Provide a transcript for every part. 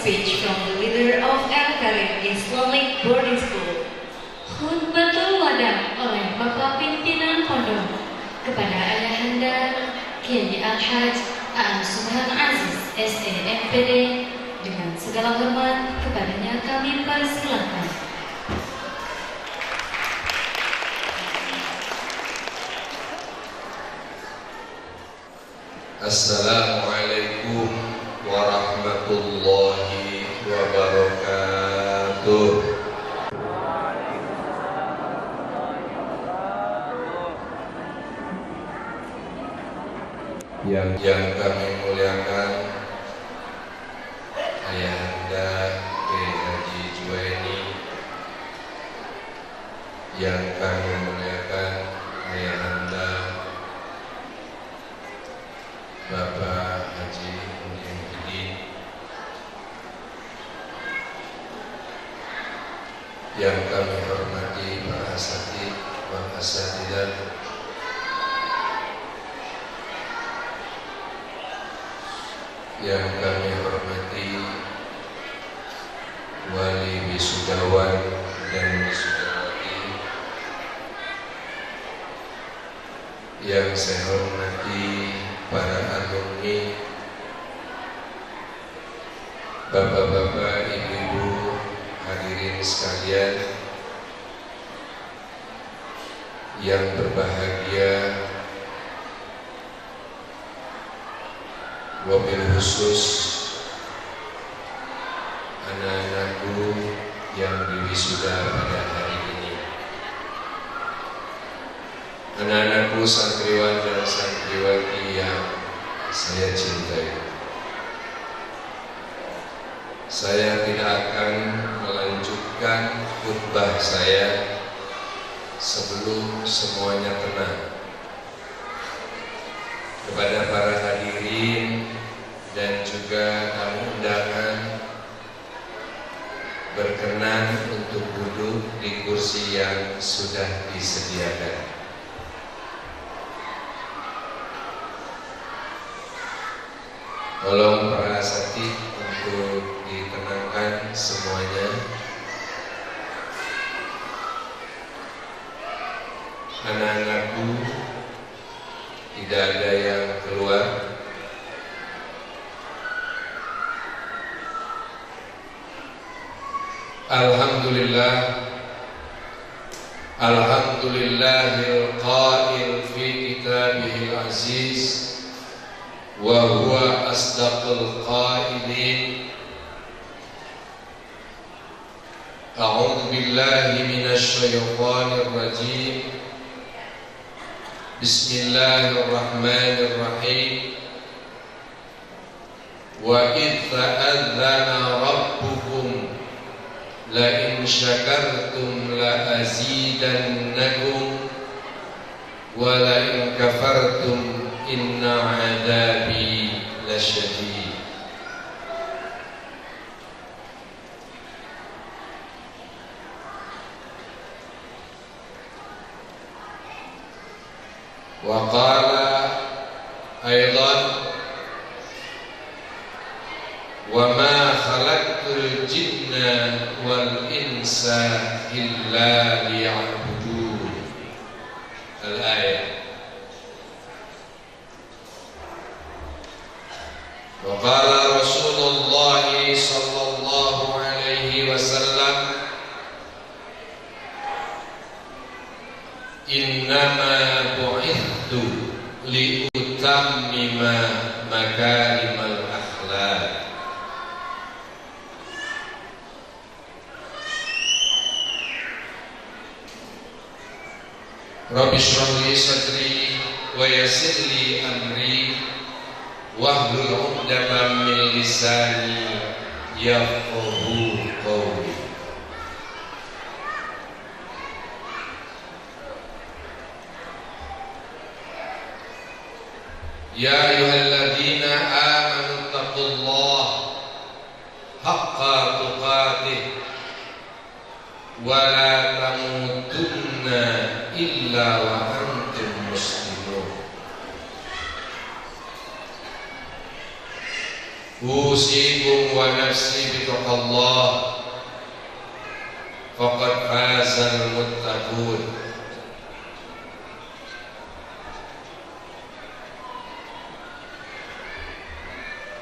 speech from the leader of Al-Karim Islamic Boarding School. Khutbatul Wada oleh Bapak Pimpinan Pondok kepada Ayahanda Kiai Al-Haj Aan Subhan Aziz SEMPD, dengan segala hormat kepadanya kami persilakan. Assalamualaikum warahmatullahi wabarakatuh. Yang kami muliakan Ayahanda Kiai Haji Juwaini, yang kami muliakan Ayahanda Bapak Haji Muhyiddin, yang kami hormati para asatidz wal asatidzah, yang kami hormati wali wisudawan dan wisudawati, yang saya hormati para alumni, bapak-bapak, ibu-ibu, hadirin sekalian yang berbahagia, wabil khusus anak-anakku yang diwisuda pada hari ini. Anak-anakku santriwan dan santriwati yang saya cintai, saya tidak akan melanjutkan khutbah saya sebelum semuanya tenang. Kepada para hadirin dan juga tamu undangan, berkenan untuk duduk di kursi yang sudah disediakan. Tolong para asatidz untuk ditenangkan semuanya. Anak-anakku, tidak ada yang keluar. Alhamdulillah, alhamdulillahil qail fi kitabihil aziz, wa huwa asdaqul qailin. A'udzu billahi minasy syaithanir rajim. Bismillahirrahmanirrahim. Wa idz ta'adzana rabbukum la in syakartum la azidannakum wa la in kafartum inna 'adzabi lasyadid. Wa qala aidan wa ma khalaqtul jinna wal insa illa liya'budun. Al-ayat. Wa qala Rasulullah sallallahu alaihi wasallam, innama bu'ithtu liutammima makarimal akhlaq. Rabbi shrah li sadri wa yassir li amri wahlul 'uqdatam min lisani yafqahu qawli. Ya ayyuhalladzina amanu taqullaha haqqa tuqatih wa la tamutunna illa wa antum muslimun. Usikum wa nafsi bitaqallah faqad fazal muttaqun.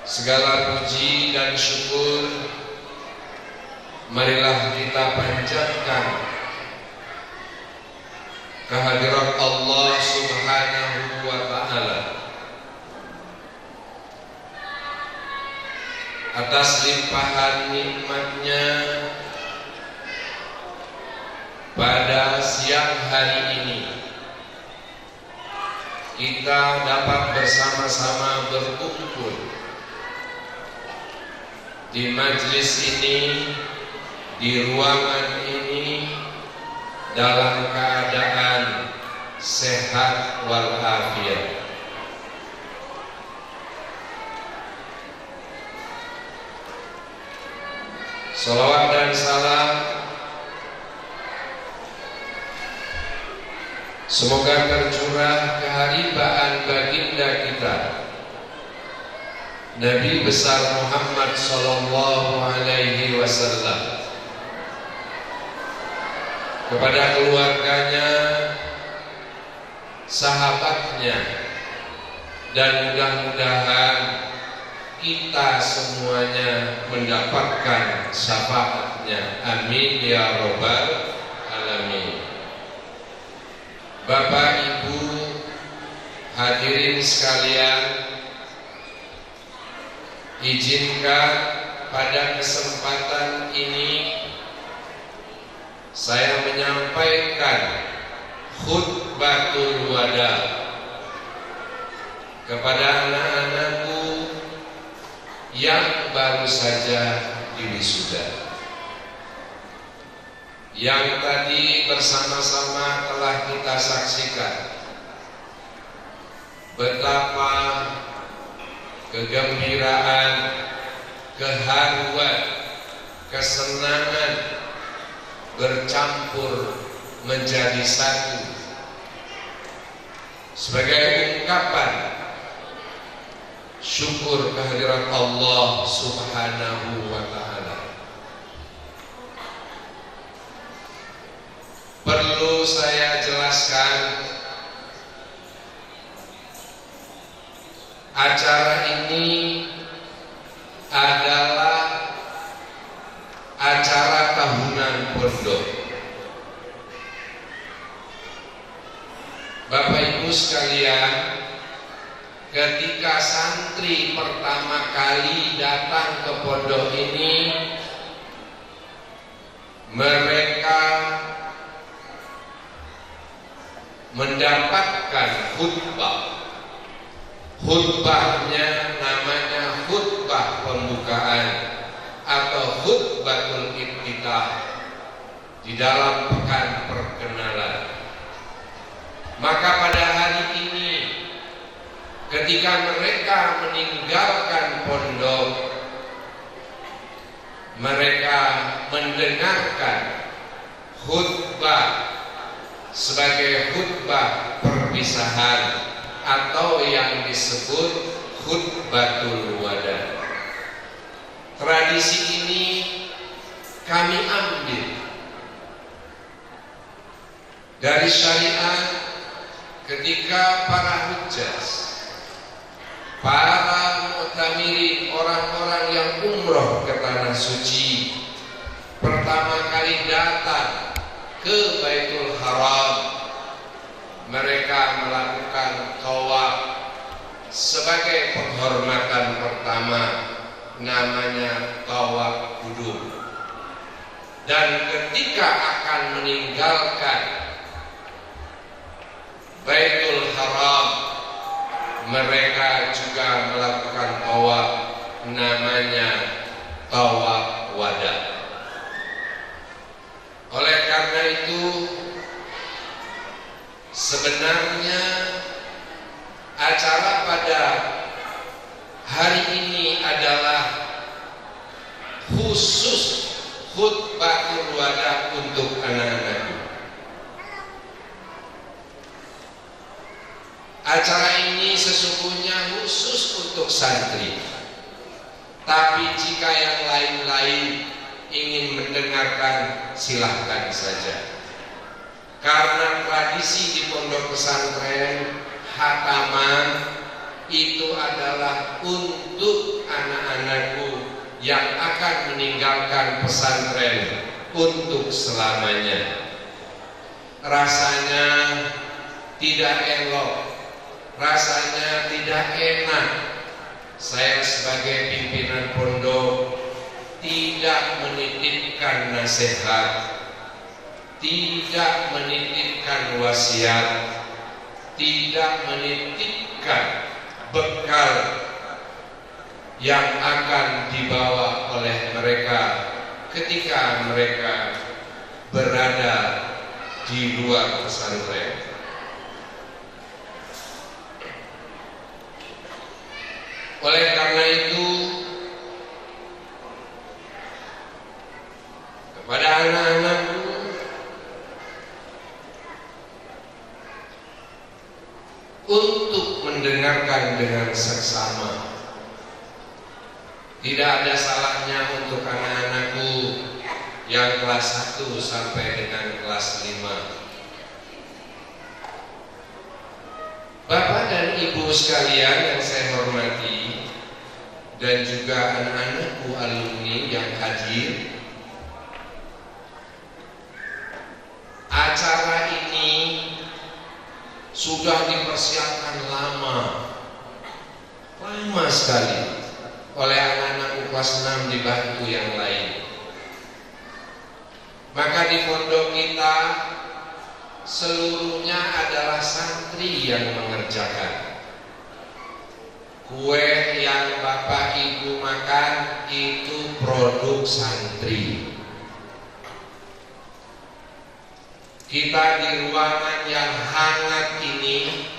Segala puji dan syukur marilah kita panjatkan kehadirat Allah Subhanahu wa ta'ala atas limpahan nikmatnya pada siang hari ini. Kita dapat bersama-sama berkumpul di majelis ini, di ruangan ini, dalam keadaan sehat walafiat. Salawat dan salam semoga tercurah keharibaan baginda kita Nabi besar Muhammad sallallahu alaihi wasallam, kepada keluarganya, sahabatnya, dan mudah-mudahan kita semuanya mendapatkan syafaatnya. Amin ya robbal alamin. Bapak Ibu hadirin sekalian, izinkan pada kesempatan ini saya menyampaikan khutbatul wada kepada anak-anakku yang baru saja diwisuda, yang tadi bersama-sama telah kita saksikan betapa kegembiraan, keharuan, kesenangan bercampur menjadi satu sebagai ungkapan syukur kehadirat Allah Subhanahu wa ta'ala. Perlu saya jelaskan, acara ini adalah acara tahunan pondok. Bapak Ibu sekalian, ketika santri pertama kali datang ke pondok ini, mereka mendapatkan khutbah. Khutbahnya namanya khutbah pembukaan atau khutbatul iftitah di dalam pekan perkenalan. Maka pada hari ini ketika mereka meninggalkan pondok, mereka mendengarkan khutbah sebagai khutbah perpisahan atau yang disebut khutbatul wada. Tradisi ini kami ambil dari syariat ketika para hujjaj, para mu'tamirin, orang-orang yang umroh ke tanah suci pertama kali datang ke Baitul Haram, mereka melakukan tawaf sebagai penghormatan pertama, namanya tawaf qudum. Dan ketika akan meninggalkan Baitul Haram, mereka juga melakukan tawaf, namanya tawaf wada. Oleh karena itu, sebenarnya acara pada hari ini adalah khusus khutbatul wada untuk anak-anak. Acara ini sesungguhnya khusus untuk santri. Tapi jika yang lain-lain ingin mendengarkan, silahkan saja. Karena tradisi di pondok pesantren khataman itu adalah untuk anak-anakku yang akan meninggalkan pesantren untuk selamanya. Rasanya tidak elok, rasanya tidak enak. Saya sebagai pimpinan pondok tidak menitipkan nasihat, tidak menitipkan wasiat, tidak menitipkan bekal yang akan dibawa oleh mereka ketika mereka berada di luar pesantren. Oleh karena itu, kepada anak-anakku, untuk mendengarkan dengan seksama. Tidak ada salahnya untuk anak-anakku yang kelas 1 sampai dengan kelas 5. Bapak dan Ibu sekalian yang saya hormati, dan juga anak-anakku alumni yang hadir, acara ini sudah dipersiapkan lama sekali oleh anak-anak kelas 6 dibantu yang lain. Maka di pondok kita seluruhnya adalah santri yang mengerjakan. Kue yang Bapak Ibu makan itu produk santri. Kita di ruangan yang hangat ini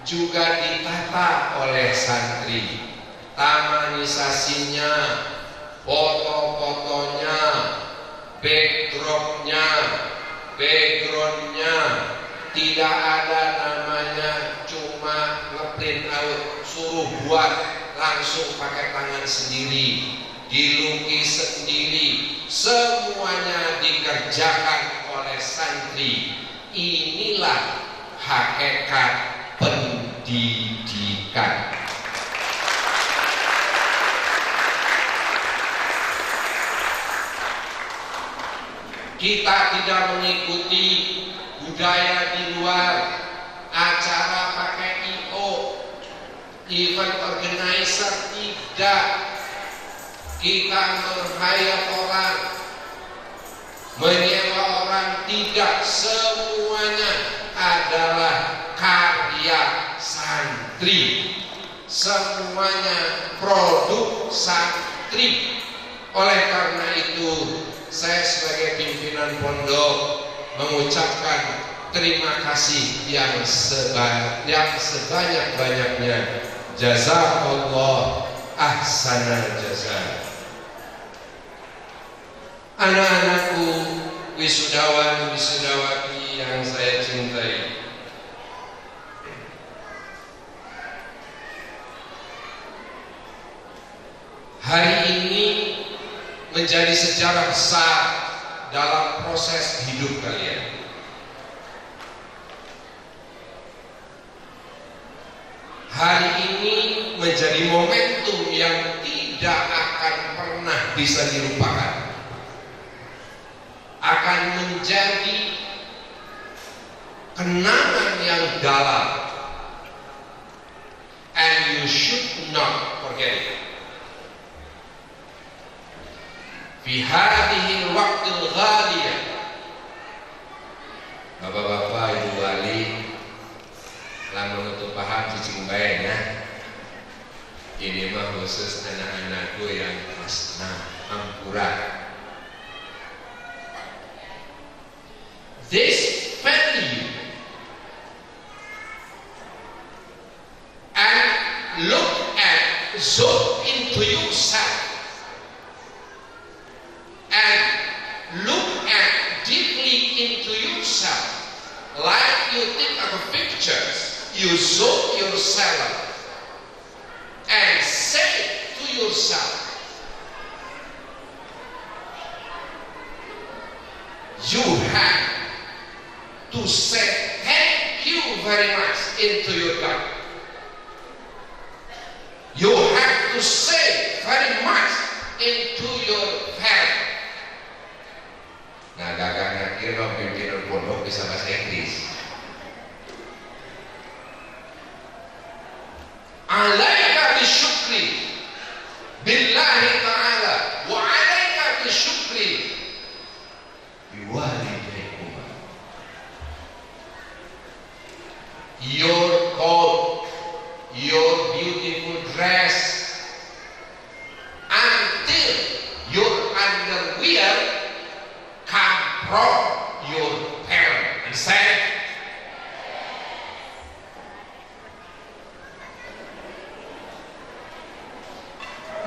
juga ditata oleh santri. Tamanisasinya, foto-fotonya, backgroundnya tidak ada namanya cuma ngeprint out, suruh buat langsung pakai tangan sendiri, dilukis sendiri, semuanya dikerjakan oleh santri. Inilah hakikat pendidikan. Kita tidak mengikuti budaya di luar, acara pakai IO, event organizer tidak. Kita meng-hire orang, menyewa orang tidak. Semuanya adalah karya santri, semuanya produk santri. Oleh karena itu, saya sebagai pimpinan pondok mengucapkan terima kasih yang sebanyak-banyaknya. Jazakallah ahsanal jazaa. Anak-anakku, wisudawan wisudawati yang saya cintai, hari ini menjadi sejarah besar dalam proses hidup kalian. Hari ini menjadi momentum yang tidak akan pernah bisa dilupakan. Akan menjadi kenangan yang dalam. And you should not forget it. Fi hadhil waqtil ghaliyah. Bapak-bapak, Ibu wali, lamun untuk paham cicing bae ya. Ini mah khusus anak-anakku yang kelas 6 Ampura. This value and look at, zoom into yourself and look at deeply into yourself, like you think of pictures. You zoom yourself and say to yourself. You have to say thank you very much into your God. You have to say very much into your family. Nah, gagangnya kira pimpinan pondok bisa bahasa Inggris. Alaika bisyukri billahi ta'ala wa alaika bisyukri biwalidaykum. Your coat, your beautiful dress, until your underwear come from your parents. And say,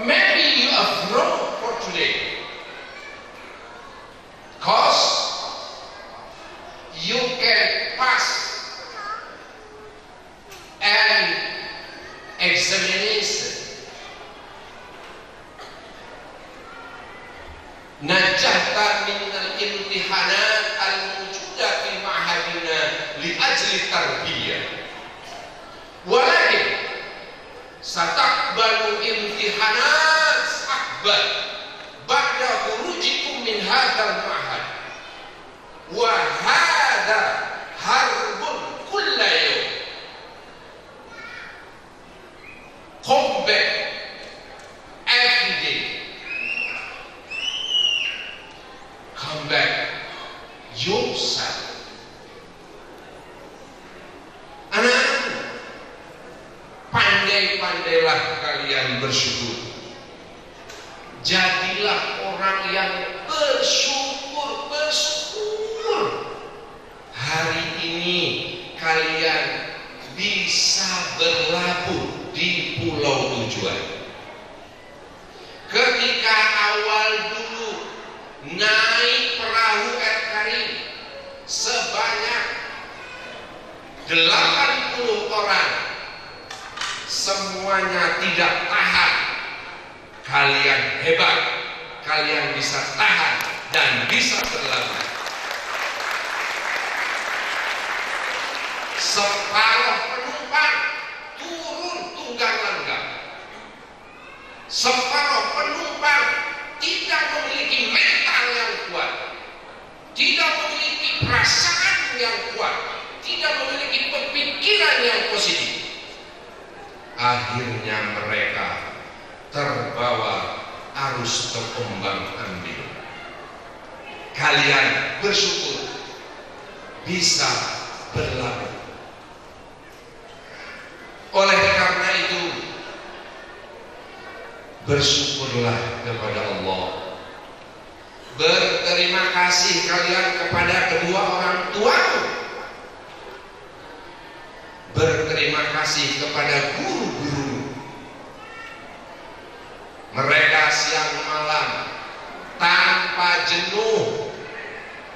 maybe you are wrong for today, cause you can pass an examination. Najahta minal imtihanat al-mujuda fi ma'hadina li ajli tarbiyah. Walakin satakbalu imtihanat akbar ba'da khurujikum min hadzal ma'had. Wa hadza harbun kulla yawm. Come back every day. Come back yourself. Anak-anakku, pandai-pandailah kalian bersyukur. Jadilah orang yang bersyukur. Hari ini kalian bisa berlabuh di pulau tujuan. Ketika awal dulu naik perahu Air Karim sebanyak 80 orang, semuanya tidak tahan. Kalian hebat, kalian bisa tahan dan bisa berlabuh. Separuh penumpang turun tunggang langgang. Separuh penumpang tidak memiliki mental yang kuat, tidak memiliki perasaan yang kuat, tidak memiliki pemikiran yang positif. Akhirnya mereka terbawa arus terombang-ambing. Kalian bersyukur bisa berlabuh. Oleh karena itu, bersyukurlah kepada Allah. Berterima kasih kalian kepada kedua orang tuamu. Berterima kasih kepada guru-guru. Mereka siang malam tanpa jenuh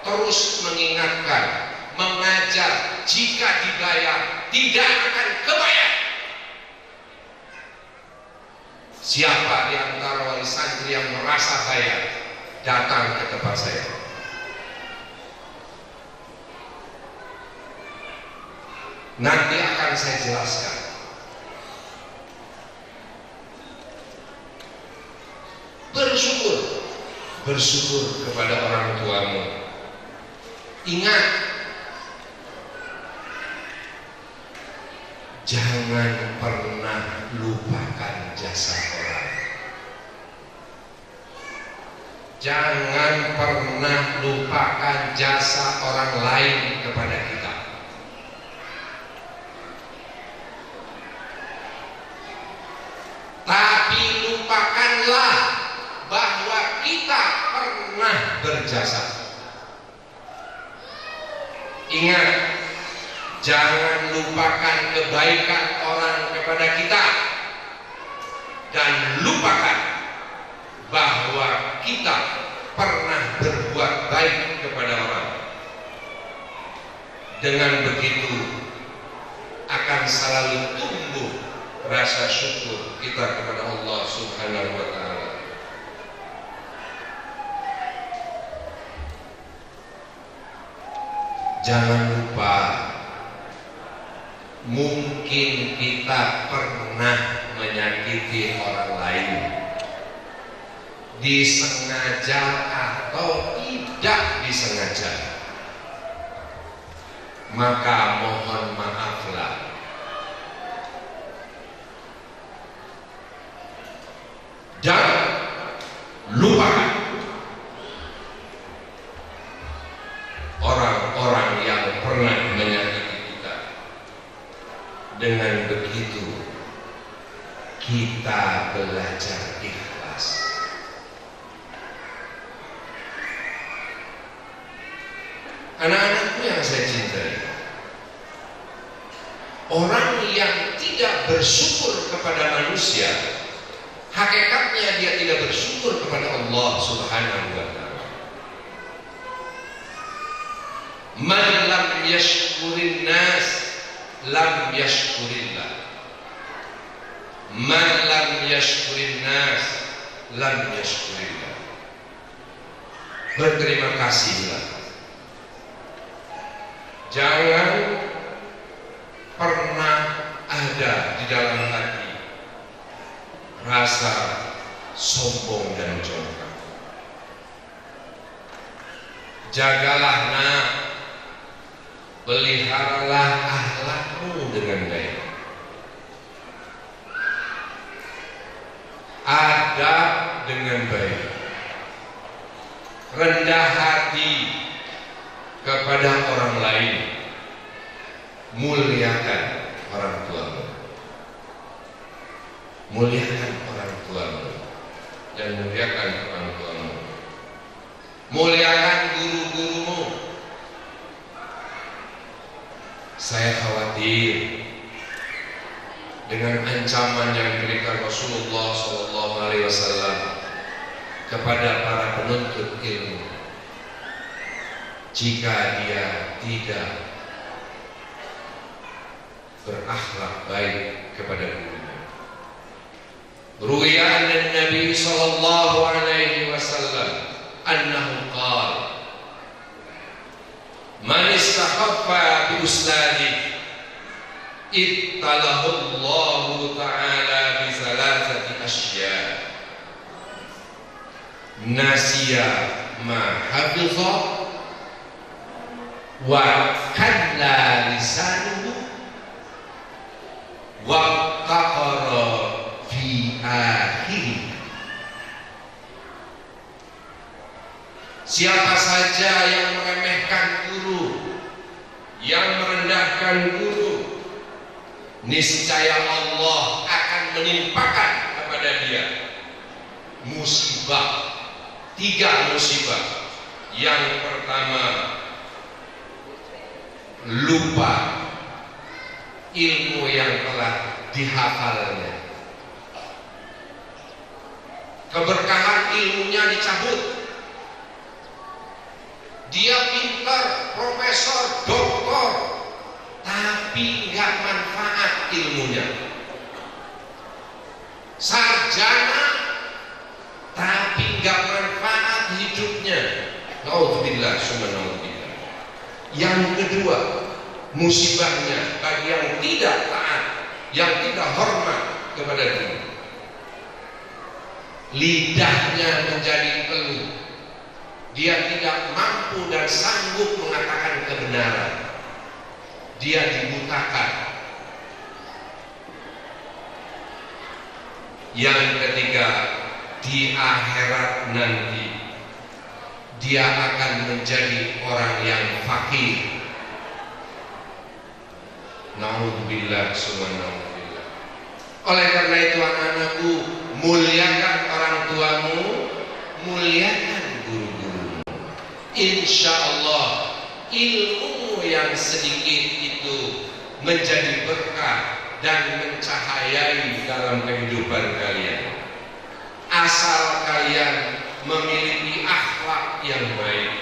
terus mengingatkan, mengajar. Jika dibayar, tidak akan kebayar. Siapa di antara wali santri yang merasa bayar, datang ke tempat saya. Nanti akan saya jelaskan. Bersyukur kepada orang tuamu. Ingat, jangan pernah lupakan jasa orang. Jangan pernah lupakan jasa orang lain kepada kita. Tapi lupakanlah bahwa kita pernah berjasa. Ingat, jangan lupakan kebaikan orang kepada kita, dan lupakan bahwa kita pernah berbuat baik kepada orang. Dengan begitu akan selalu tumbuh rasa syukur kita kepada Allah Subhanahu wa Ta'ala. Jangan lupa, mungkin kita pernah menyakiti orang lain, disengaja atau tidak disengaja. Maka mohon maaflah. Dan lupakan orang-orang yang pernah menyakiti kita. Dengan begitu kita belajar ikhlas. Anak-anakku yang saya cintai, orang yang tidak bersyukur kepada manusia, hakikatnya dia tidak bersyukur kepada Allah Subhanahu wa Ta'ala. Man lam yashkurin nas lam yashkurillah. Man lam yashkurin nas lam yashkurillah. Berterima kasihlah. Jangan pernah ada di dalam hati rasa sombong dan jongkak. Jagalah nak, peliharalah akhlakmu dengan baik. Adab dengan baik. Rendah hati kepada orang lain. Muliakan orang tuamu. Muliakan orang tuamu dan muliakan orang tuamu. Muliakan guru-gurumu. Saya khawatir dengan ancaman yang diberikan Rasulullah SAW kepada para penuntut ilmu, jika dia tidak berakhlak baik kepada gurunya. Ruwiya an Nabi sallallahu alaihi wasallam annahu qala man istahaffa bi ustadi ittalahu Allah ta'ala bi thalathati asya nasiya ma hafidha wa kalla lisanuhu wa qaqara fi akhir. Siapa saja yang meremehkan guru, yang merendahkan guru, niscaya Allah akan menimpakan kepada dia musibah, 3 musibah. Yang pertama, lupa ilmu yang telah dihafalnya. Keberkahan ilmunya dicabut. Dia pintar, profesor, doktor, tapi nggak manfaat ilmunya. Sarjana, tapi nggak manfaat hidupnya. Naudzubillah, summa naudzubillah. Yang kedua, musibahnya bagi yang tidak taat, yang tidak hormat kepada guru. Lidahnya menjadi keluh. Dia tidak mampu dan sanggup mengatakan kebenaran. Dia dibutakan. Yang ketiga, di akhirat nanti dia akan menjadi orang yang fakir. Naudzubillah, summa naudzubillah. Oleh karena itu anak-anakku, muliakan orang tuamu, muliakan guru-gurumu. Insya Allah ilmu yang sedikit itu menjadi berkah dan mencahayai dalam kehidupan kalian, asal kalian memiliki akhlak yang baik.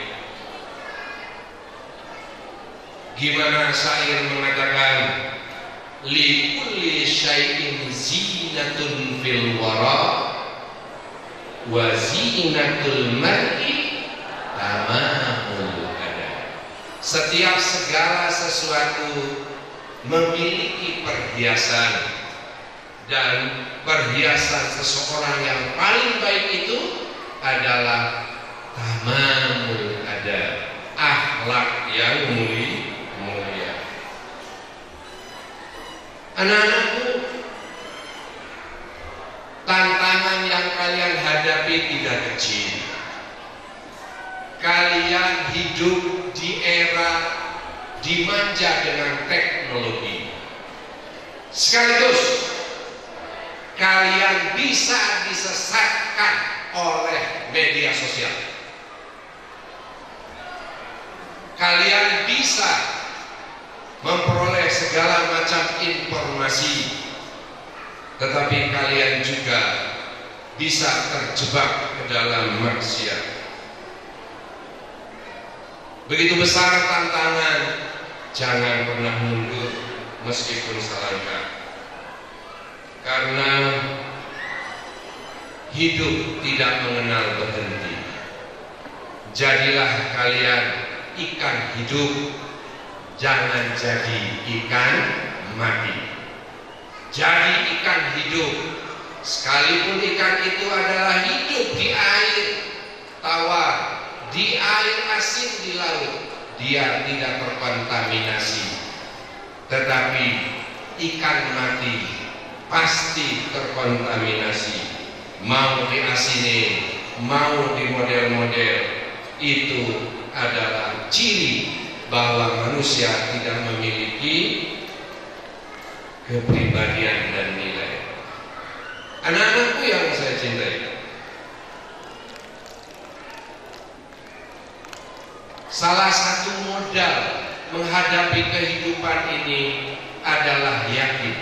Gimana syair mengatakan, li kulli syai'in zinatun fil wara wa zinatul mar'i tamamul adab. Setiap segala sesuatu memiliki perhiasan, dan perhiasan seseorang yang paling baik itu adalah tamamul adab, akhlak yang mulia. Anak-anakku, tantangan yang kalian hadapi tidak kecil. Kalian hidup di era dimanja dengan teknologi. Sekaligus kalian bisa disesatkan oleh media sosial. Kalian bisa memperoleh segala macam informasi, tetapi kalian juga bisa terjebak ke dalam maksiat. Begitu besar tantangan, jangan pernah mundur meskipun selangkah, karena hidup tidak mengenal berhenti. Jadilah kalian ikan hidup, jangan jadi ikan mati. Jadi ikan hidup, sekalipun ikan itu adalah hidup di air tawar, di air asin di laut, dia tidak terkontaminasi. Tetapi ikan mati pasti terkontaminasi. Mau diasinin, mau di model-model, itu adalah ciri bahwa manusia tidak memiliki kepribadian dan nilai. Anak-anakku yang saya cintai, salah satu modal menghadapi kehidupan ini adalah yakin,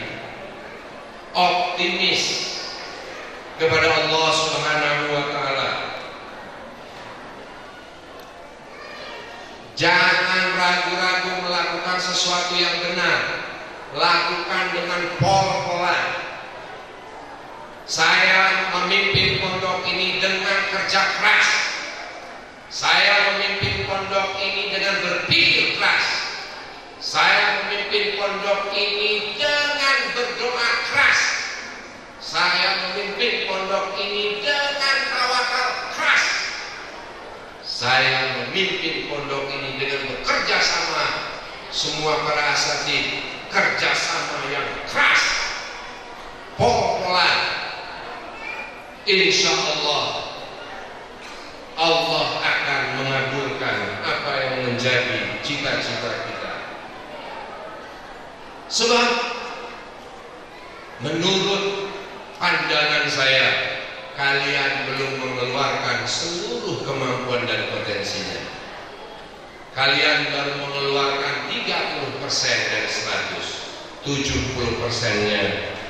optimis kepada Allah Subhanahu wa Ta'ala. Jangan ragu-ragu melakukan sesuatu yang benar, lakukan dengan pol-polan. Saya memimpin pondok ini dengan kerja keras. Saya memimpin pondok ini dengan berpikir keras. Saya memimpin pondok ini dengan berdoa keras. Saya memimpin pondok ini dengan tawakal keras. Saya memimpin pondok ini dengan bekerja sama semua para asatidz, kerja sama yang keras, pol-polan. Insya Allah, Allah akan mengabulkan apa yang menjadi cita-cita kita. Sebab menurut pandangan saya, kalian belum mengeluarkan seluruh kemampuan dan potensinya. Kalian baru mengeluarkan 30% dari 100, 70%-nya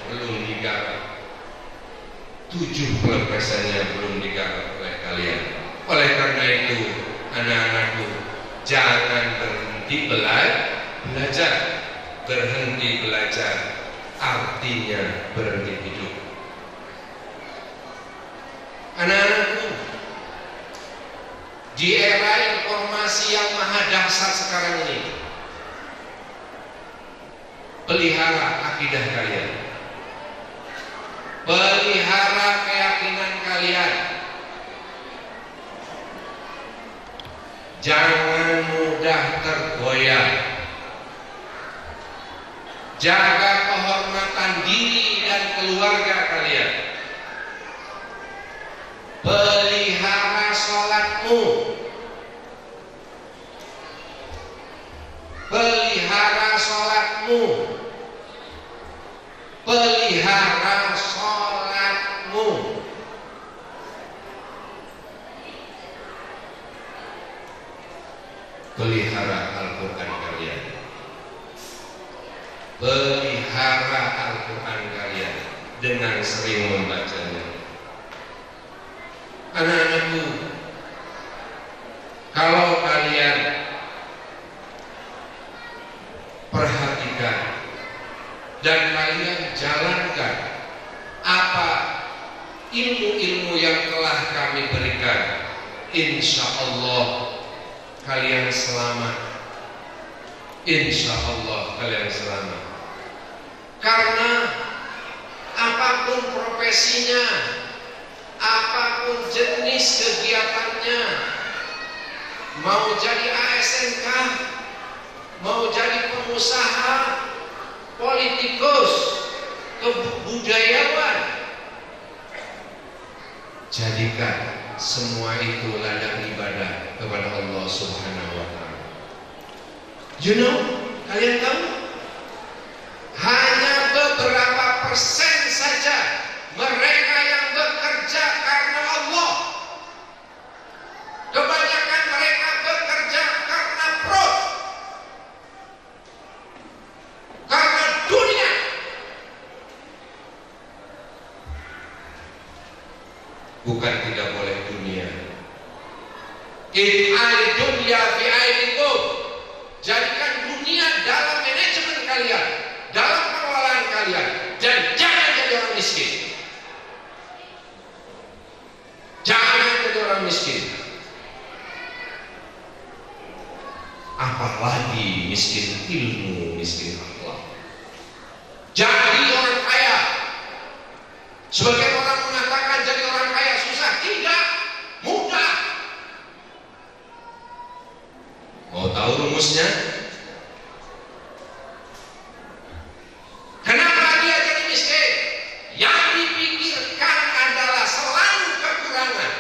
belum digarap. 70%-nya belum digarap oleh kalian. Oleh karena itu, anak-anakku, jangan berhenti belajar. Berhenti belajar artinya berhenti hidup. Anak-anakku, di era informasi yang maha dahsyat sekarang ini, pelihara akidah kalian, pelihara keyakinan kalian. Jangan mudah tergoyah. Jaga kehormatan diri dan keluarga kalian. Pelihara sholatmu. Pelihara sholatmu. Pelihara sholatmu. Pelihara Al-Quran kalian. Pelihara Al-Quran kalian dengan sering membacanya. Anak-anakku, kalau kalian perhatikan dan kalian jalankan ilmu-ilmu yang telah kami berikan, insya Allah kalian selamat. Insya Allah kalian selamat. Karena apapun profesinya, apapun jenis kegiatannya, mau jadi ASN kah, mau jadi pengusaha, politikus, kebudayawan, jadikan semua itu ladang ibadah kepada Allah Subhanahu wa Ta'ala. You know, kalian tahu, hanya beberapa persen saja mereka yang bekerja karena Allah. Kebanyakan mereka bekerja karena perut, karena dunia. Bukan tidak boleh dunia. Dunia fi aidikum. Jadikan dunia dalam manajemen kalian, dalam pengelolaan kalian, dan jangan jadi orang miskin. Jangan jadi orang miskin. Apalagi miskin ilmu, miskin akhlak. Jadi orang kaya. Sebagian orang mengatakan jadi orang kaya susah. Tidak, mudah. Mau tahu rumusnya? Kenapa dia jadi miskin? Yang dipikirkan adalah selalu kekurangan.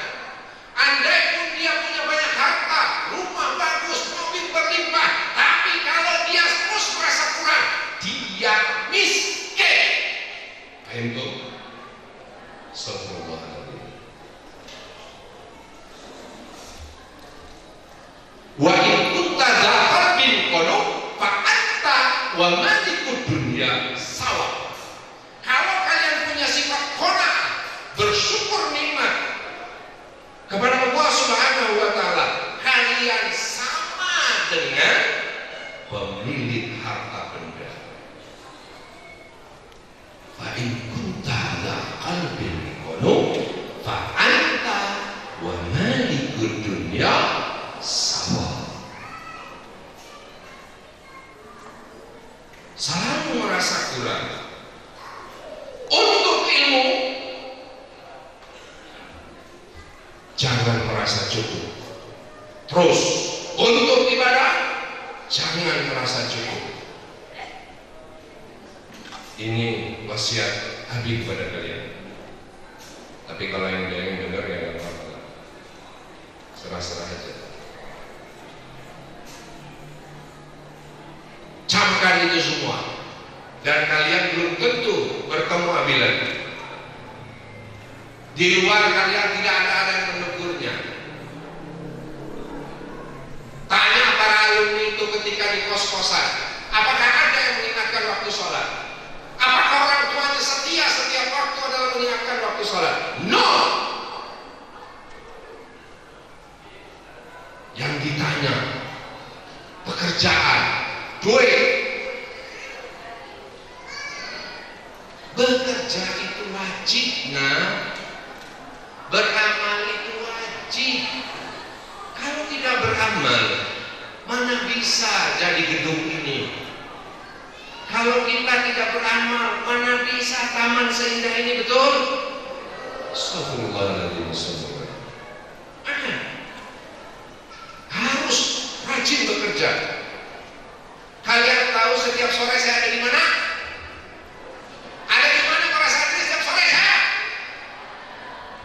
Andai pun dia punya banyak harta, rumah bagus, mobil berlimpah, tapi kalau dia terus merasa kurang, dia miskin. Paham tuh? Astagfirullahaladzim. Wa in kunta dzakar bin qulu fa anta wa malikud dunya sawa. Kalau kalian punya sifat qanaah, bersyukur nikmat kepada Allah Subhanahu wa Ta'ala, kalian sama dengan pemilik harta benda. Fa in kunta dzakar bin qulu fa anta wa malikud dunya sawa. Selalu merasa kurang untuk ilmu, jangan merasa cukup. Terus untuk ibadah, jangan merasa cukup. Ini wasiat Habib kepada kalian. Tapi kalau yang dengar ya nggak apa-apa, serah-serah aja. Camkan itu semua, dan kalian belum tentu bertemu Abi lagi. Di luar kalian tidak ada yang menegurnya. Tanya para alumni itu ketika di kos-kosan, apakah ada yang mengingatkan waktu sholat? Apakah orang tuanya setia setiap waktu adalah mengingatkan waktu sholat? No. Yang ditanya pekerjaan, duit. Bekerja itu wajib, nah. Beramal itu wajib. Kalau tidak beramal, mana bisa jadi gedung ini? Kalau kita tidak beramal, mana bisa taman seindah ini, betul? Astagfirullahaladzim. Harus rajin bekerja. Kalian tahu setiap sore saya ada di mana? Ada di mana para santri setiap sore saya?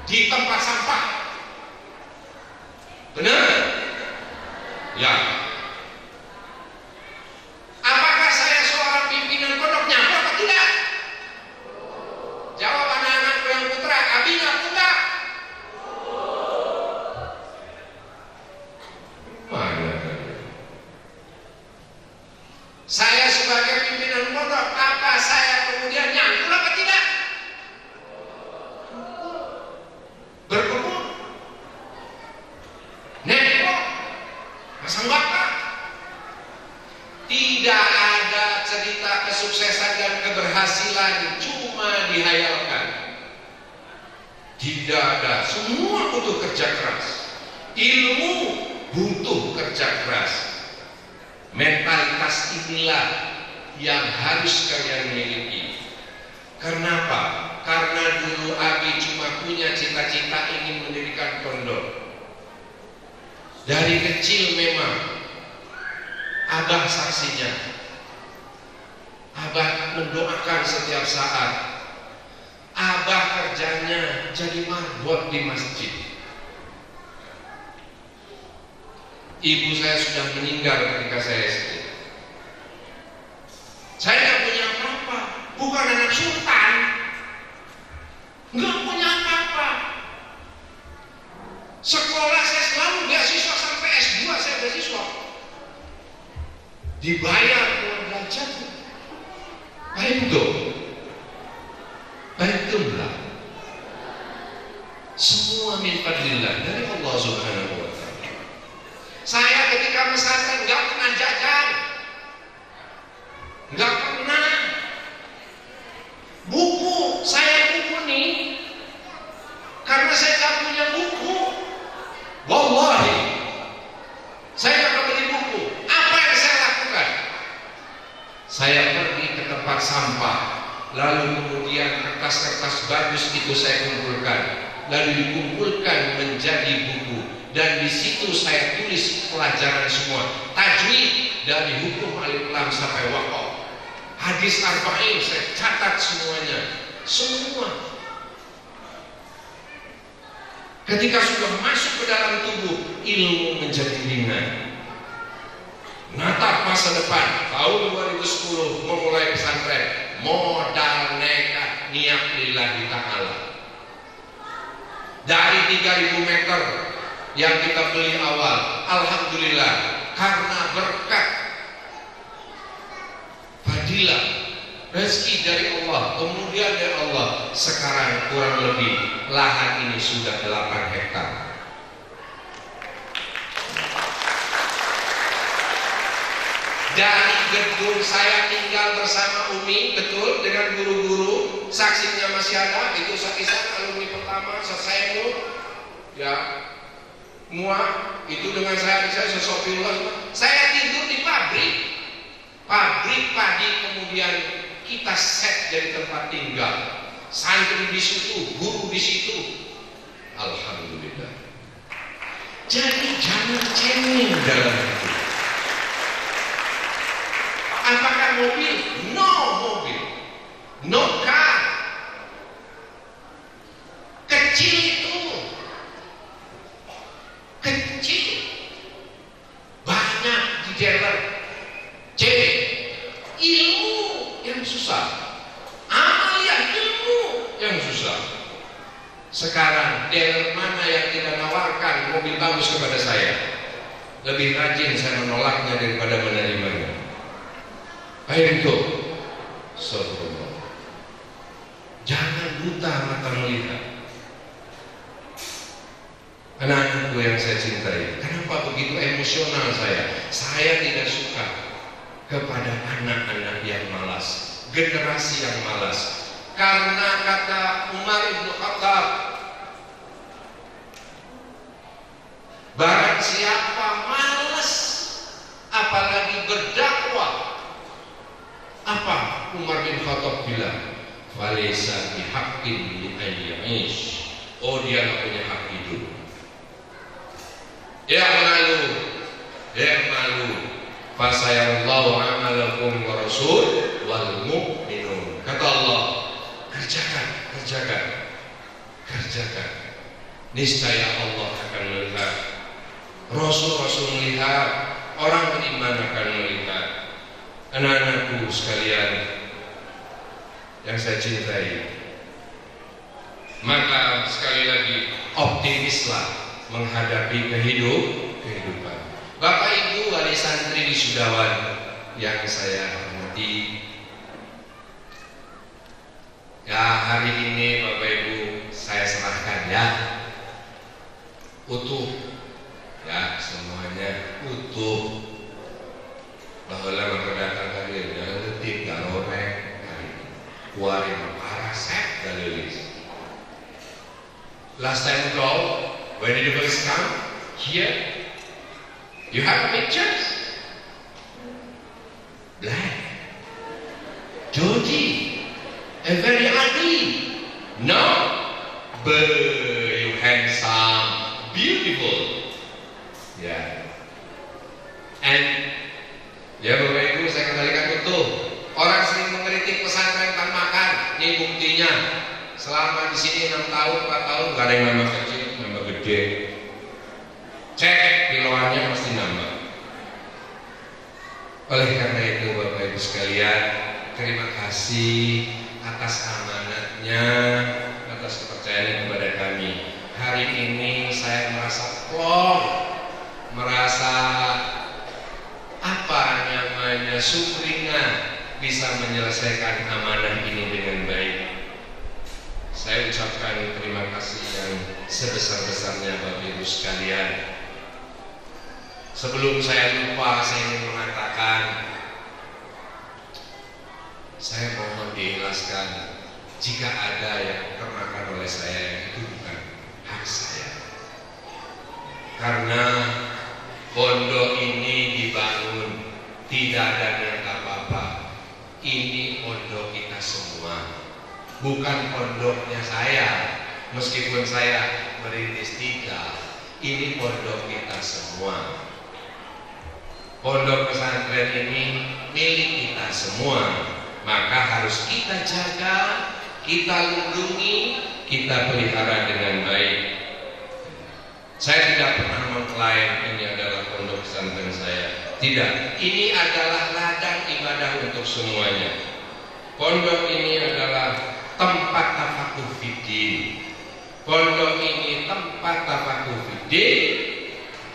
Di tempat sampah. Benar? Ya. Apakah saya seorang pimpinan pondok nyapu atau tidak? Jawab anak-anakku yang putra, Abi nyapu enggak? Mana? Saya sebagai pimpinan pondok, apa saya kemudian nyangkul apa tidak? Berkebun, nempel, masang bata. Tidak ada cerita kesuksesan dan keberhasilan, cuma dihayalkan. Tidak ada, semua butuh kerja keras. Ilmu butuh kerja keras. Mentalitas inilah yang harus kalian miliki. Kenapa? Karena dulu Abi cuma punya cita-cita ingin mendirikan pondok. Dari kecil memang Abah saksinya. Abah mendoakan setiap saat. Abah kerjanya jadi marbot di masjid. Ibu saya sudah meninggal ketika saya SD. Saya nggak punya apa-apa, bukan anak sultan, nggak punya apa-apa. Sekolah saya selalu beasiswa sampai S2 saya beasiswa. Dibayar buat belajar. Baik dong. Baiklah. Semua min fadlillah dari Allah Subhanahu wa taala. Saya ketika pesantren enggak pernah jajan. Enggak pernah. Buku, saya buku nih. Karena saya enggak punya buku. Wallahi. Saya enggak beli buku. Apa yang saya lakukan? Saya pergi ke tempat sampah. Lalu kemudian kertas-kertas bagus itu saya kumpulkan, lalu dikumpulkan menjadi buku, dan di situ saya tulis pelajaran semua, tajwid dari hukum alif lam sampai waqaf, hadis arba'in saya catat semuanya, semua. Ketika sudah masuk ke dalam tubuh, ilmu menjadi ringan. Natap masa depan tahun 2010 memulai pesantren. Modal nekat niat lillahi ta'ala. Dari 3.000 meter yang kita beli awal, alhamdulillah, karena berkat fadilah rezeki dari Allah, kemudian dari Allah, sekarang kurang lebih lahan ini sudah 8 hektar. Dari gedung saya tinggal bersama Umi, betul, dengan guru-guru, saksinya masih ada, itu kisah alumni pertama, saya ya, muak, itu dengan saya Sofiullah, saya tidur di pabrik padi, kemudian kita set jadi tempat tinggal, santri di situ, guru di situ, alhamdulillah. Jadi jangan cengeng dalam hidup. Apakah mobil? No mobil, no car. Kecil itu, kecil, banyak di dealer. C, ilmu yang susah, amalia ilmu yang susah. Sekarang dealer mana yang tidak menawarkan mobil bagus kepada saya? Lebih rajin saya menolaknya daripada menerimanya. Ayo itu, Astagfirullah. Jangan buta mata melihat. Anak-anakku yang saya cintai, kenapa begitu emosional saya? Saya tidak suka kepada anak-anak yang malas, generasi yang malas. Karena kata Umar bin Khattab, barang siapa malas, apalagi berdakwah, apa Umar bin Khattab bilang? Falaysa bihaqqin li an ya'ish. Oh, dia tidak punya hak hidup. Ya malu. Fasayallahu amalakum wa rasul wal mu'minun. Kata Allah, kerjakan. Niscaya Allah akan melihat. Rasul melihat, orang beriman akan melihat. Anak-anakku sekalian yang saya cintai, maka sekali lagi optimislah menghadapi kehidupan. Bapak Ibu wali santri di Sudawan yang saya hormati, ya hari ini Bapak Ibu saya serahkan ya utuh, ya semuanya utuh. Bahwa lama datang tadi udah letih, gak loreng, keluarin parasep gak lilis. Last time ago, where did you first come? Here. You have pictures? Black, dirty, and very ugly. No, but you handsome, beautiful. Yeah. And ya Bapak Ibu, saya kembalikan utuh. Orang sering mengkritik pesantren tanpa makan. Ini buktinya. Selama di sini 6 tahun, 4 tahun gak ada yang nambah kecil, nambah gede. Cek kiloannya pasti nambah. Oleh karena itu Bapak Ibu sekalian, terima kasih atas amanatnya, atas kepercayaan kepada kami. Hari ini saya merasa plong, merasa apa namanya sumringah bisa menyelesaikan amanah ini dengan baik. Saya ucapkan terima kasih yang sebesar-besarnya Bapak Ibu sekalian. Sebelum saya lupa, saya ingin mengatakan, saya mohon diikhlaskan jika ada yang termakan oleh saya, itu bukan hak saya. Karena pondok ini dibangun tidak ada niat apa-apa. Ini pondok kita semua, bukan pondoknya saya. Meskipun saya merintis 3, ini pondok kita semua. Pondok pesantren ini milik kita semua, maka harus kita jaga, kita lindungi, kita pelihara dengan baik. Saya tidak pernah mengklaim ini adalah pondok pesantren saya. Tidak, ini adalah ladang ibadah untuk semuanya. Pondok ini adalah tempat tafakur fiddin. Pondok ini tempat tafakur fiddin.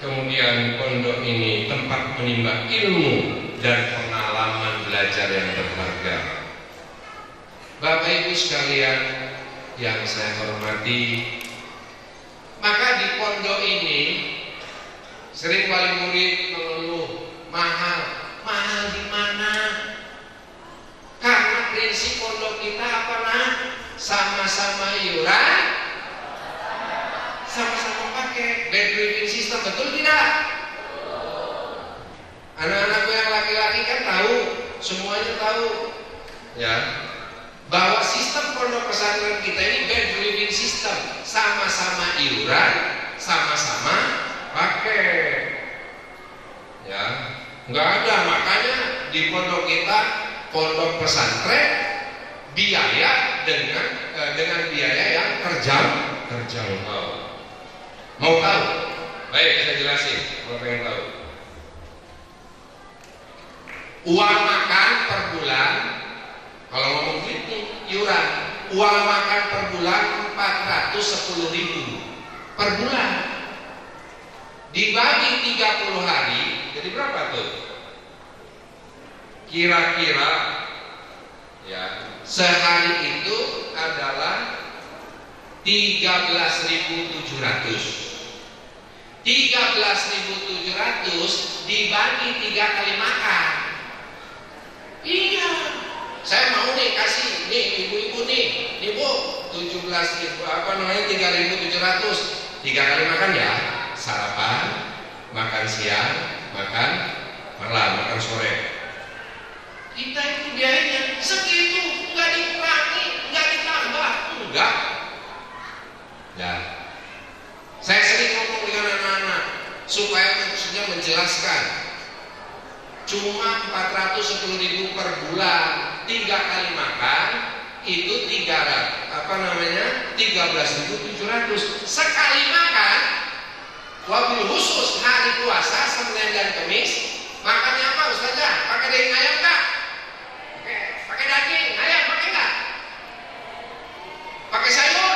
Kemudian pondok ini tempat menimba ilmu dan pengalaman belajar yang berharga. Bapak Ibu sekalian yang saya hormati, maka di pondok ini sering wali murid mengeluh, mahal di mana? Karena prinsip pondok kita apa nah? Sama-sama iuran, sama-sama pakai bed living system, betul tidak? Anak-anakku yang laki-laki kan tahu, semuanya tahu, ya, bahwa sistem pondok pesantren kita ini bed living system, sama-sama iuran, sama-sama pakai, ya, nggak ada. Makanya di pondok kita, pondok pesantren, biaya dengan biaya yang terjangkau. Mau tahu? Baik, saya jelasin. Kalau pengen tahu, uang makan per bulan, kalau ngomong duit nih, iuran, uang makan per bulan 410.000 per bulan, dibagi 30 hari, jadi berapa tuh? Kira-kira, ya, sehari itu adalah 13.700. 13.700 dibagi 3 kali makan. Iya, saya mau nih kasih nih ibu-ibu nih Bu, 17.000 3.700, 3 kali makan ya, sarapan, makan siang, makan malam, makan sore. Kita itu biayanya segitu, nggak dikurangi, nggak ditambah, enggak. Ya, saya sering ngomong dengan anak-anak supaya maksudnya menjelaskan, cuma 410.000 per bulan, 3 kali makan itu 13.700 sekali makan. Wabil khusus hari puasa Senin dan Kamis, makannya apa Ustazah? Pakai daging ayam nggak? Pakai daging ayam, pakai nggak? Pakai sayur?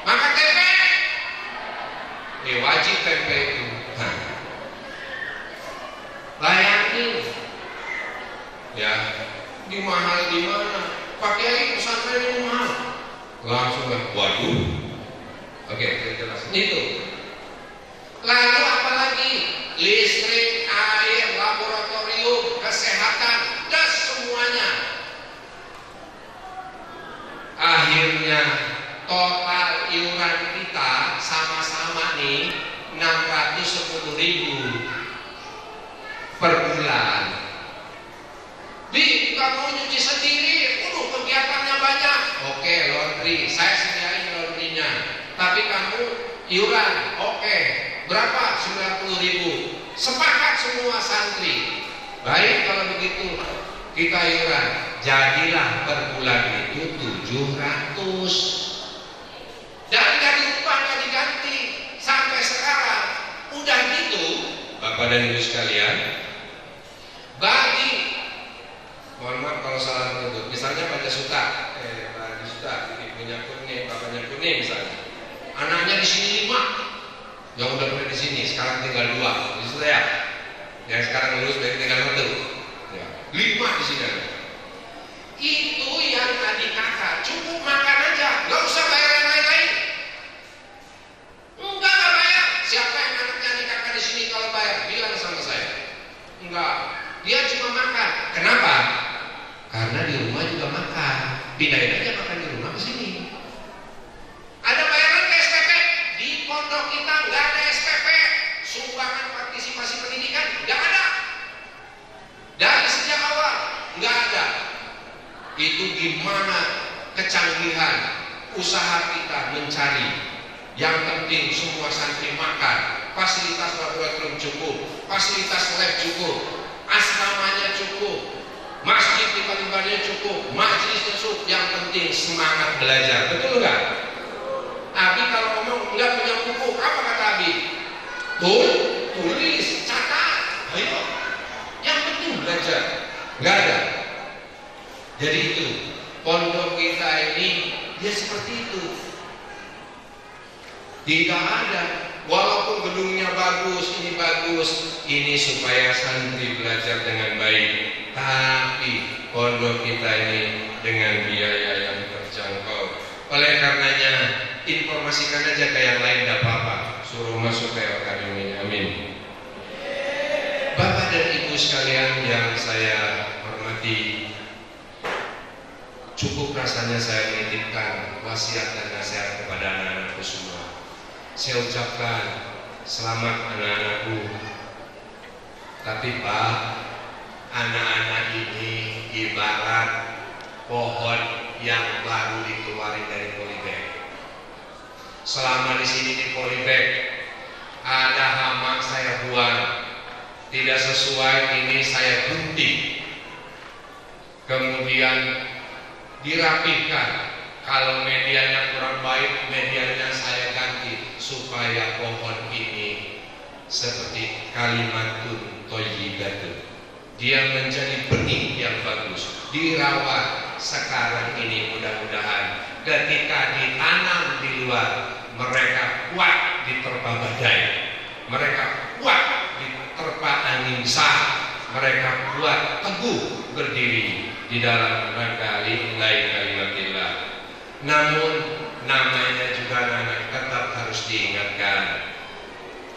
Makan tempe? Wajib tempe itu. Layani, ya, di mahal di mana? Pak Kiai pesantren ini mahal. Langsung waduh. Oke, saya jelasin itu. Lalu apalagi? Listrik, air, laboratorium, kesehatan, dan semuanya. Akhirnya total iuran kita sama-sama nih 610.000 per bulan. Di, nggak mau nyuci sendiri, kegiatannya banyak. Oke, laundry, saya sediain laundrynya. Tapi kamu iuran, oke. Berapa? 90.000. Sepakat semua santri. Baik kalau begitu, kita iuran. Jadilah per bulan itu 700. Dan dari upah nggak diganti sampai sekarang. Udah gitu, Bapak dan Ibu sekalian, bagi, mohon maaf kalau salah menyebut, misalnya Pak Suta, Pak Suta, ibunya Kurni, bapaknya Kurni misalnya, anaknya di sini 5, yang udah pernah di sini, sekarang tinggal 2, di situ ya, yang sekarang lulus dari tinggal 1, ya, 5 di sini. Itu yang adik kakak cukup makan aja, nggak usah bayar yang lain-lain. Enggak bayar. Siapa yang anaknya adik kakak di sini kalau bayar? Bilang sama saya. Enggak. Dia cuma makan. Kenapa? Karena di rumah juga makan. Pindahin aja makan di rumah ke sini. Ada bayaran ke SPP? Di pondok kita nggak ada SPP. Sumbangan partisipasi pendidikan nggak ada. Dari sejak awal nggak ada. Itu gimana kecanggihan usaha kita mencari. Yang penting semua santri makan, fasilitas laboratorium cukup, fasilitas lab cukup, asramanya cukup, masjid di Palimbannya cukup, majelisnya cukup. Yang penting semangat belajar. Betul nggak? Abi kalau ngomong nggak punya buku, apa kata Abi? Tulis, catat, ayo. Yang penting belajar. Nggak ada. Jadi itu pondok kita ini ya seperti itu. Tidak ada, walaupun gedungnya bagus, ini supaya santri belajar dengan baik. Tapi pondok kita ini dengan biaya yang terjangkau. Oleh karenanya, informasikan aja ke yang lain, tidak apa-apa. Suruh masuk ke akademi. Amin. Bapak dan Ibu sekalian yang saya hormati, cukup rasanya saya menitipkan wasiat dan nasihat kepada anak-anakku semua. Saya ucapkan selamat anak-anakku. Tapi Pak, anak-anak ini ibarat pohon yang baru dikeluarin dari polybag. Selama di sini di polybag ada hama saya buang, tidak sesuai, ini saya gunting. Kemudian dirapihkan. Kalau medianya kurang baik, medianya saya ganti supaya pohon ini seperti kalimatun thayyibatun. Dia menjadi benih yang bagus, dirawat. Sekarang ini mudah-mudahan ketika ditanam di luar, mereka kuat diterpa badai, mereka kuat diterpa angin sah, mereka kuat teguh berdiri di dalam rangka lillahi kalimatillah. Namun namanya juga anak tetap harus diingatkan,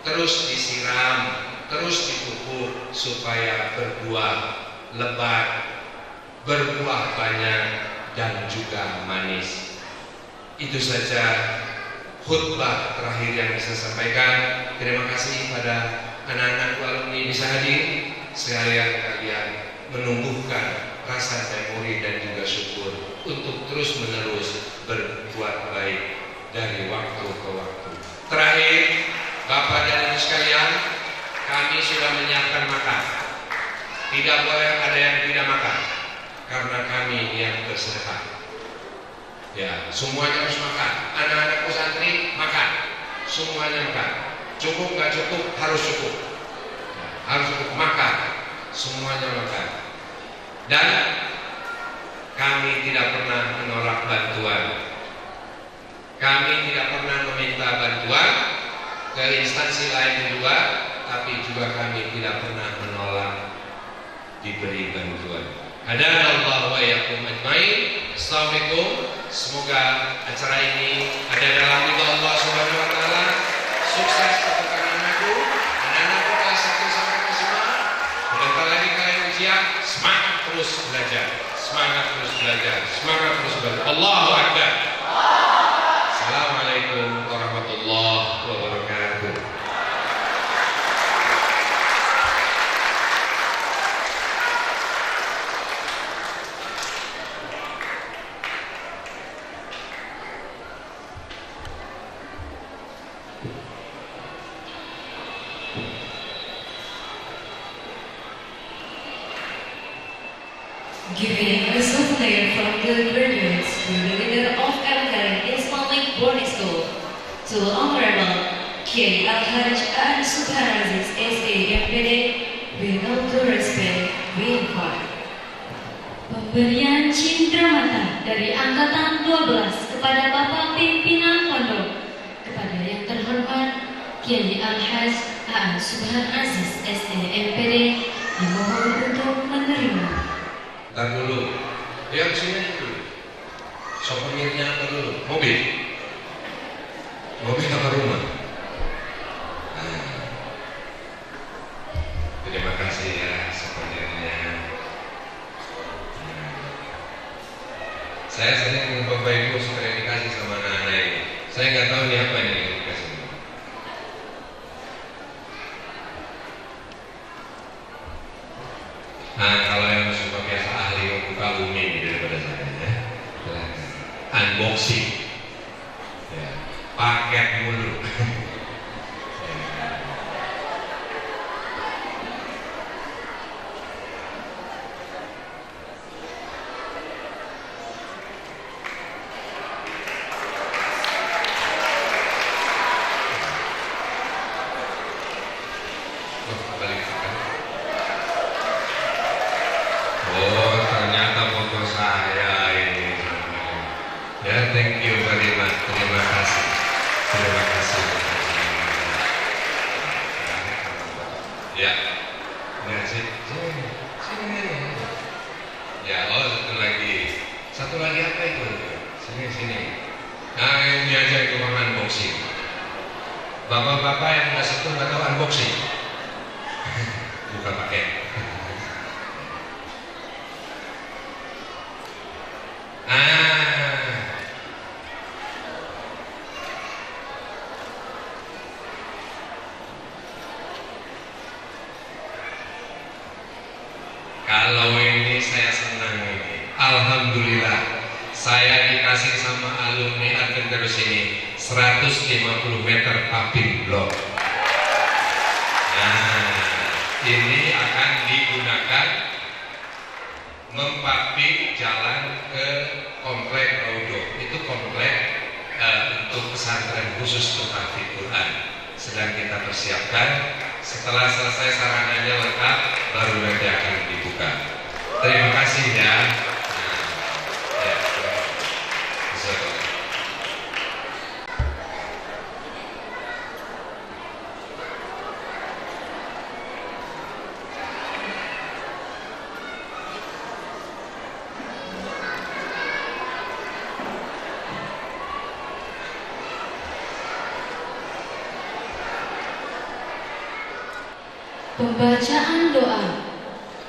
terus disiram, terus dipupuk supaya berbuah lebat, berbuah banyak dan juga manis. Itu saja khutbah terakhir yang bisa sampaikan. Terima kasih pada anak-anak alumni bisa hadir, sekalian kalian menumbuhkan rasa memori dan juga syukur untuk terus menerus berbuat baik dari waktu ke waktu. Terakhir, Bapak dan Ibu sekalian, kami sudah menyiapkan makan. Tidak boleh ada yang tidak makan, karena kami yang bersedekah. Ya, semuanya harus makan. Anak-anak pesantren makan, semuanya makan. Cukup nggak cukup, harus cukup. Ya, harus cukup makan, semuanya makan. Dan kami tidak pernah menolak bantuan. Kami tidak pernah meminta bantuan dari instansi lain di luar, tapi juga kami tidak pernah menolak diberi bantuan. Hadanallahu wa iyyakum ajmain. Assalamualaikum. Semoga acara ini ada dalam ridha Allah Subhanahu wa taala. Sukses untuk anak-anakku. Anak-anakku kelas 1 sampai kelas 5. Sebentar lagi kalian ujian, semangat terus belajar. Semangat terus belajar. Semangat terus belajar. Allahu akbar. Assalamualaikum. the graduates to the leader of Al-Karim Islamic Boarding School, to Honorable Kiai Al-Hajj Subhan Aziz SA MPD, with all due respect, we invite pemberian cindramata dari Angkatan 12 kepada Bapak Pimpinan Pondok, kepada yang terhormat Kiai Al-Hajj Subhan Aziz SA MPD, dimohon untuk menerima. Ntar dulu, yang sini dulu. Souvenirnya apa dulu? Mobil apa rumah? Terima kasih ya souvenirnya. Saya sering Bapak Ibu suka dikasih sama anak-anak ini. Saya nggak tahu ini apa ini dikasih. Nah, kalau yang suka biasa ahli membuka bumi daripada saya ya. Unboxing. Ya. Paket mulu. Oh, ternyata foto saya ini. Ya, thank you very much. Terima kasih. Ya, ya sini. Ya, oh satu lagi apa itu? Sini. Nah, ini aja itu unboxing. Bapak-bapak yang nggak sentuh nggak tahu unboxing. Buka paket. Kalau ini saya senang ini. Alhamdulillah saya dikasih sama alumni Adventurous ini 150 meter pumping block. Nah, ini akan digunakan mempamping jalan ke komplek Raudo. Itu komplek untuk pesantren khusus untuk tahfiz Quran. Sedang kita persiapkan. Setelah selesai sarananya lengkap, baru nanti akan dibuka. Terima kasih ya. Pembacaan doa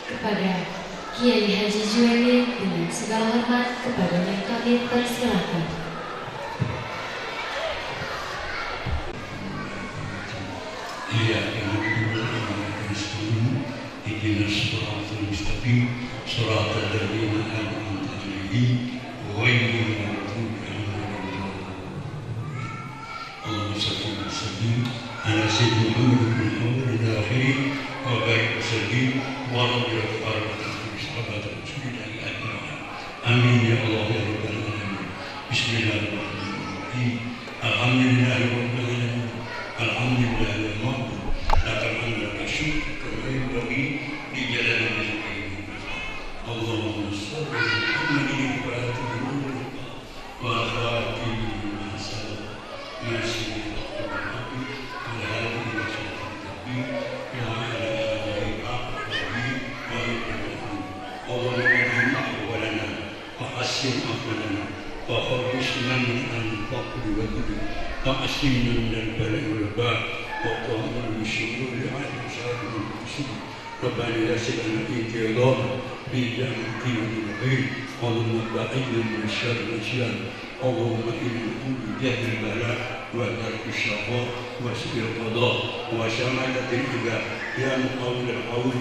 kepada Kiai Haji Juwaili dengan segala hormat kepadanya kami persilakan. Iya, ihdinas siratal mustaqim, siratal ladzina an'amta 'alaihim ghairil maghdubi 'alaihim. Allahumma shalli wa sallim ala sayyidina Muhammadin al-akhir wa barik wa sallim wa rabbil alamin sahabat Rasulullah ajma'in. Amin ya Allah ya rabbal alamin. Bismillahirrahmanirrahim. Alhamdulillahi rabbil alamin. Alhamdulillahi wa ma'bud. Lakal hamdu wa syukru kama yanbaghi li jalali wajhika. Allahumma shalli ala Muhammadin wa ala alihi wa akhwatihi wa sallam. وخرجنا من الفقر والذل وأسلمنا من البلاء والوباء وطهرنا من شرور عين وشر المسلمين. ربنا لا سلم فيك الله في جامعة الخير اللهم باعدنا من الشر والشر. اللهم إنا نعوذ بجهل البلاء ودرك الشقاء وسوء القضاء وشماتة الإباء. يا مقاول الحول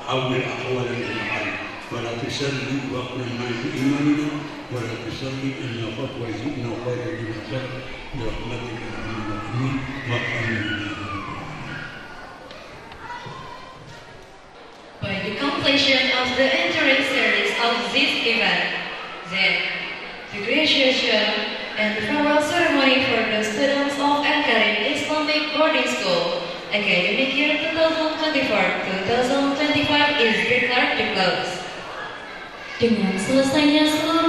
حول أحوال الحال ولا تسلم وأقلنا عن إيماننا ولا تصلي إلا خطوة زدنا خير لما زاد برحمتك يا أرحم الراحمين وارحمنا. By the completion of the entering series of this event, Then, the graduation and the farewell ceremony for the students of Al-Karim Islamic Boarding School academic year 2024-2025 is declared to close. Dengan selesainya seluruh